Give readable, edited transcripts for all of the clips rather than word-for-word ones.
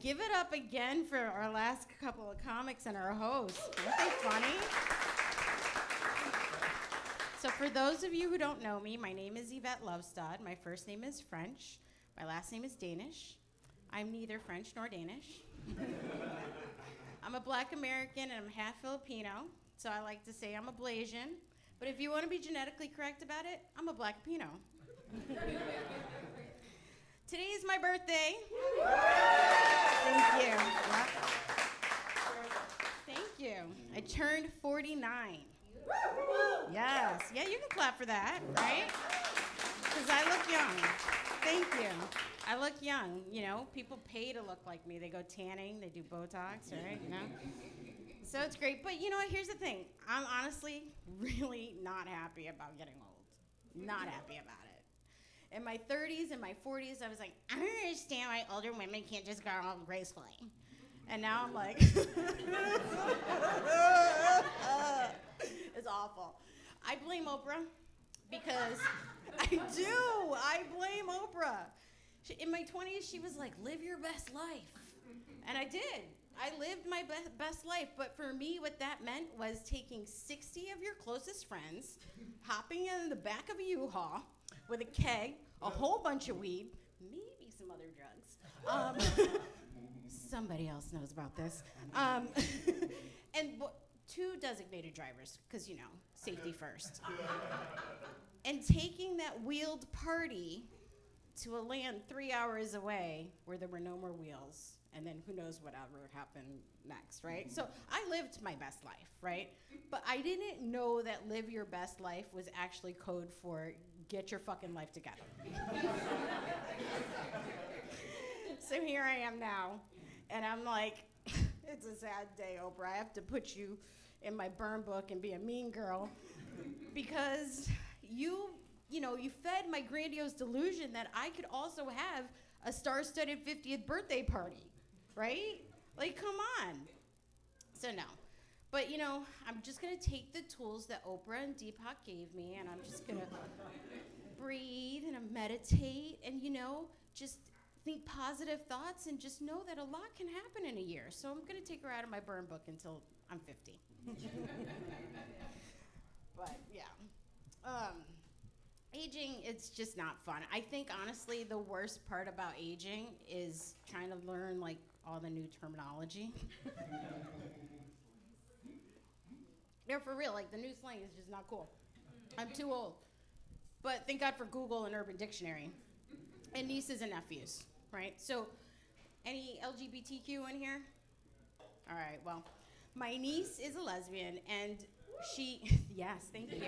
Give it up again for our last couple of comics and our hosts. Aren't they funny? So for those of you who don't know me, my name is Yvette Lovstad. My first name is French. My last name is Danish. I'm neither French nor Danish. I'm a Black American and I'm half Filipino, so I like to say I'm a Blasian. But if you want to be genetically correct about it, I'm a Black Pino. Today is my birthday. Thank you. Thank you. I turned 49. Yes. Yeah, you can clap for that, right? Because I look young. Thank you. I look young. You know, people pay to look like me. They go tanning, they do Botox, right? You know? So it's great. But you know what? Here's the thing. I'm honestly really not happy about getting old. Not happy about it. In my 30s and my 40s, I was like, I don't understand why older women can't just go all gracefully. And now I'm like, it's awful. I blame Oprah because I do. I blame Oprah. In my 20s, she was like, live your best life. And I did. I lived my best life. But for me, what that meant was taking 60 of your closest friends, hopping in the back of a U-Haul with a keg, a whole bunch of weed, maybe some other drugs. Somebody else knows about this. And 2 designated drivers, because, you know, safety first. And taking that wheeled party to a land 3 hours away where there were no more wheels. And then who knows whatever happened next, right? So I lived my best life, right? But I didn't know that live your best life was actually code for get your fucking life together. So here I am now, and I'm like, it's a sad day, Oprah. I have to put you in my burn book and be a mean girl because you fed my grandiose delusion that I could also have a star-studded 50th birthday party, right? Like, come on. So no. But, you know, I'm just going to take the tools that Oprah and Deepak gave me, and I'm just going to breathe and meditate and, you know, just think positive thoughts and just know that a lot can happen in a year. So I'm going to take her out of my burn book until I'm 50. But, yeah. Aging, it's just not fun. I think, honestly, the worst part about aging is trying to learn, like, all the new terminology. Yeah, for real, like, the new slang is just not cool. I'm too old. But thank God for Google and Urban Dictionary. And nieces and nephews, right? So, any LGBTQ in here? All right, well, my niece is a lesbian, and she, yes, thank you.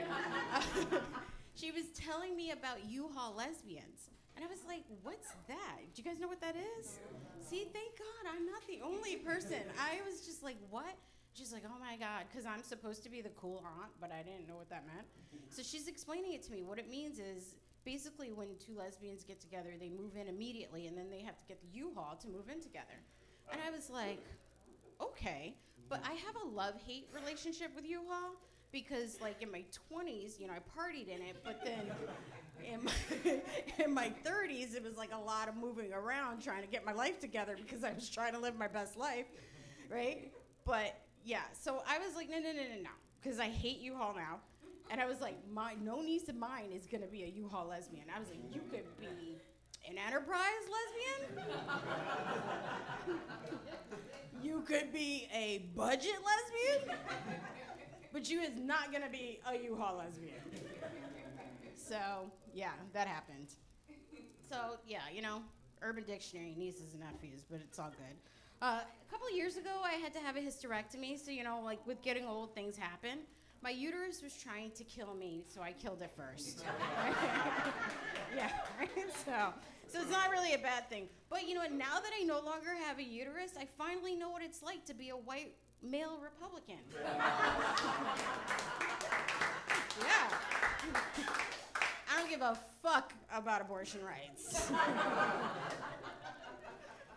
She was telling me about Uhaul lesbians. And I was like, what's that? Do you guys know what that is? See, thank God I'm not the only person. I was just like, what? She's like, oh my God, because I'm supposed to be the cool aunt, but I didn't know what that meant. So she's explaining it to me. What it means is basically when 2 lesbians get together, they move in immediately, and then they have to get the U-Haul to move in together. And I was like, okay. But I have a love-hate relationship with U-Haul. Because, like, in my 20s, you know, I partied in it, but then in my 30s, it was, like, a lot of moving around trying to get my life together because I was trying to live my best life, right? But, yeah, so I was like, no, because I hate U-Haul now. And I was like, no niece of mine is going to be a U-Haul lesbian. I was like, you could be an Enterprise lesbian? You could be a budget lesbian? But you is not gonna be a U-Haul lesbian. So, yeah, that happened. So, yeah, you know, Urban Dictionary, nieces and nephews, but it's all good. A couple of years ago, I had to have a hysterectomy, so, you know, like, with getting old, things happen. My uterus was trying to kill me, so I killed it first. Yeah, so it's not really a bad thing. But, you know, now that I no longer have a uterus, I finally know what it's like to be a white male Republican. Yeah. I don't give a fuck about abortion rights.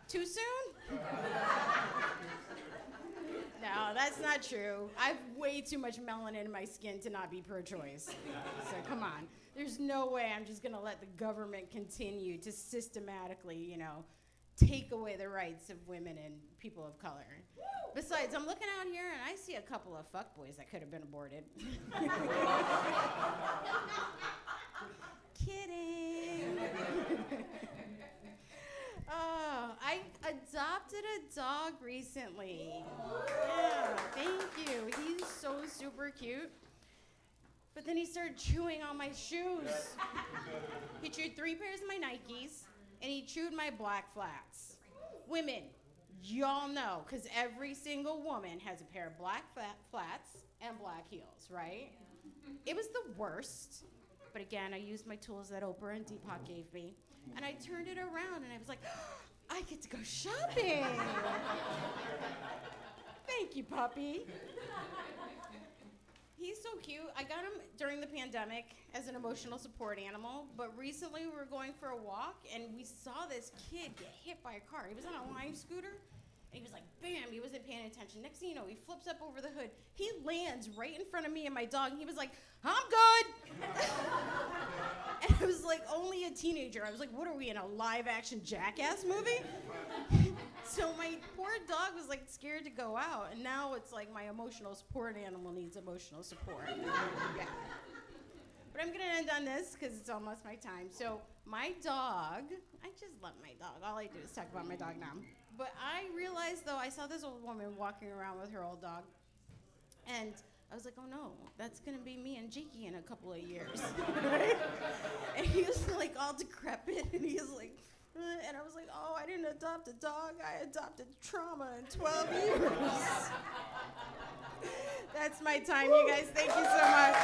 Too soon? No, that's not true. I have way too much melanin in my skin to not be pro-choice. So come on. There's no way I'm just gonna let the government continue to systematically, you know, take away the rights of women and people of color. Besides, I'm looking out here and I see a couple of fuckboys that could have been aborted. Kidding. Oh, I adopted a dog recently. Yeah, thank you. He's so super cute. But then he started chewing on my shoes. He chewed 3 pairs of my Nikes, and he chewed my black flats. Women, y'all know, because every single woman has a pair of black flats and black heels, right? It was the worst. But again, I used my tools that Oprah and Deepak gave me, and I turned it around, and I was like, I get to go shopping. Thank you, puppy. He's so cute. I got him during the pandemic as an emotional support animal, but recently we were going for a walk, and we saw this kid get hit by a car. He was on a Lime scooter, and he was like, bam, he wasn't paying attention. Next thing you know, he flips up over the hood. He lands right in front of me and my dog, and he was like, I'm good. And I was like, only a teenager. I was like, what are we, in a live-action Jackass movie? So my poor dog was like scared to go out, and now it's like my emotional support animal needs emotional support. Yeah. But I'm gonna end on this because it's almost my time. So my dog, I just love my dog. All I do is talk about my dog now. But I realized though, I saw this old woman walking around with her old dog, and I was like, oh no, that's gonna be me and Jakey in a couple of years. Right? And he was like all decrepit, and he was like, and I was like, oh, I didn't adopt a dog, I adopted trauma in 12 years. That's my time, you guys. Thank you so much.